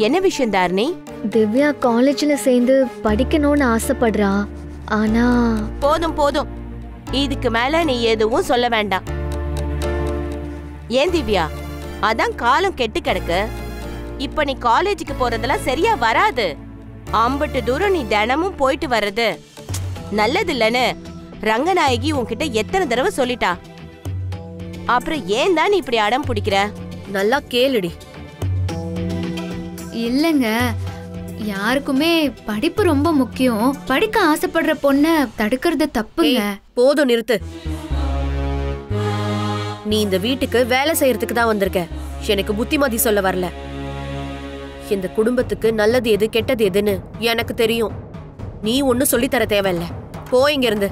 என்ன விஷயம் தாரணி? திவ்யா காலேஜ்ல சேர்ந்து படிக்கணும்னு ஆசைப்படுறா. ஆனா போதும் போதும், இதுக்கு மேல நீ எதுவும் சொல்ல வேண்டாம். ஏன் திவ்யா, அதான் காலம் கெட்டு கிடக்கு. இப்ப நீ காலேஜுக்கு போறதெல்லாம் சரியா வராது. அம்பட்டு தூரம் நீ தினமும் போயிட்டு வர்றது நல்லது இல்லன்னு ரங்கநாயகி உன்கிட்ட எத்தனை தடவை சொல்லிட்டா. அப்புறம் ஏன் தான் நீ இப்படி அடம் பிடிக்கிற? நல்லா கேளுடி. இல்லங்க, யாருக்குமே படிப்பு ரொம்ப முக்கியம். படிக்க ஆசைப்படுற பொண்ண தடுக்கிறது தப்புங்க. போதும், நிறுத்து. நீ இந்த வீட்டுக்கு வேலை செய்யறதுக்கு தான் வந்திருக்க. எனக்கு புத்திமதி சொல்ல வரல. இந்த குடும்பத்துக்கு நல்லது எது கெட்டது எதுன்னு எனக்கு தெரியும். நீ ஒன்னும் சொல்லி தர தேவையில்ல. போ இங்க இருந்து.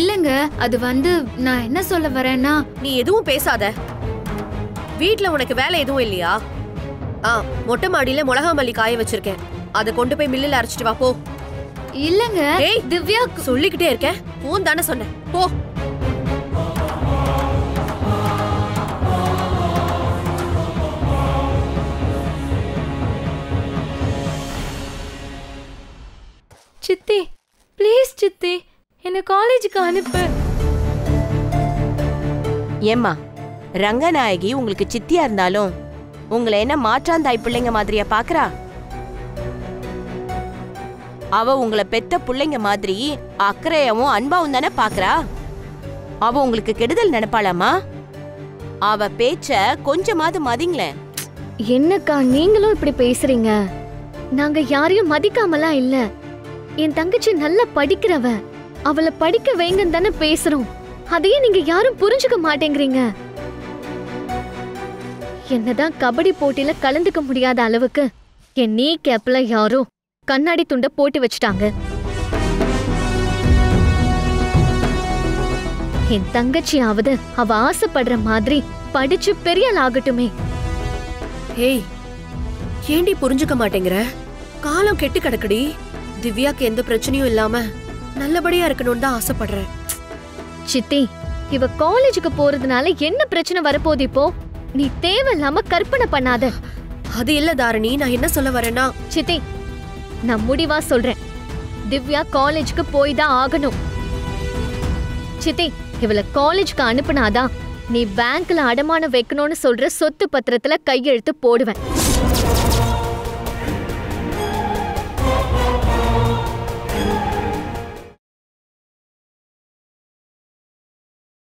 இல்லங்க, அது நான் என்ன சொல்ல வரேன்னா, நீ எதுவும் பேசாத. வீட்ல உனக்கு வேலை எதுவும் இல்லையா? மொட்டை மாடியில மிளகா மல்லி காய வச்சிருக்கேன். அதை கொண்டு போய் மில்லுல அரைச்சிட்டு வா, போ. இல்லங்க திவ்யா, சொல்லிக்கிட்டே இருக்கேன். போன் தானே சொன்னேன், போ. சித்தி, ப்ளீஸ் சித்தி, என்ன காலேஜுக்கு அனுப்பு. ஏம்மா, ரங்கநாயகி உங்களுக்கு சித்தியா இருந்தாலும் உங்களை என்ன மாற்றாந்தாய் பிள்ளைங்க மாதிரியா பாக்குறா? அவ உங்களை பெத்த பிள்ளைங்க மாதிரி அக்கறையவும் அன்பாவும் தானே பாக்குறா. அவ உங்களுக்கு கெடுதல் நினைப்பாளாமா? அவ பேச்ச கொஞ்சமாவது மதிங்களேன். என்னக்கா நீங்களும் இப்படி பேசுறீங்க? நாங்க யாரையும் மதிக்காமலாம் இல்ல. என் தங்கச்சி நல்லா படிக்கிறவ, அவளை படிக்க வைங்கன்னு தானே பேசுறோம். அதையே நீங்க யாரும் புரிஞ்சுக்க மாட்டேங்கிறீங்க. என்னதான் கபடி போட்டியில கலந்துக்க முடியாத அளவுக்கு என் நீ கேப்ல யாரோ கண்ணாடி துண்ட போட்டு வச்சுட்டாங்க. என் தங்கச்சியாவது அவ ஆசைப்படுற மாதிரி படிச்சு பெரிய ஆள் ஆகட்டுமே. ஏய், ஏண்டி புரிஞ்சுக்க மாட்டேங்கிற? காலம் கெட்டு கிடக்குடி. திவ்யாக்கு எந்த பிரச்சனையும் இல்லாம நல்லபடியா இருக்கணும்னு தான் ஆசைப்படுறேன். சித்தி, இவ காலேஜுக்கு போறதுனால என்ன பிரச்சனை வரப்போகுது இப்போ? நீ தேவையில்லாம கற்பனை பண்ணாத. அது இல்ல தாரணி, நான் என்ன சொல்ல வரேன்னா, சித்தி, நான் முடிவா சொல்றேன். திவ்யா காலேஜுக்கு போய் தான் ஆகணும். சித்தி, இவள காலேஜுக்கு அனுப்புனாதான் நீ பேங்க்ல அடமானம் வைக்கணும்னு சொல்ற சொத்து பத்திரத்துல கையெழுத்து போடுவேன்.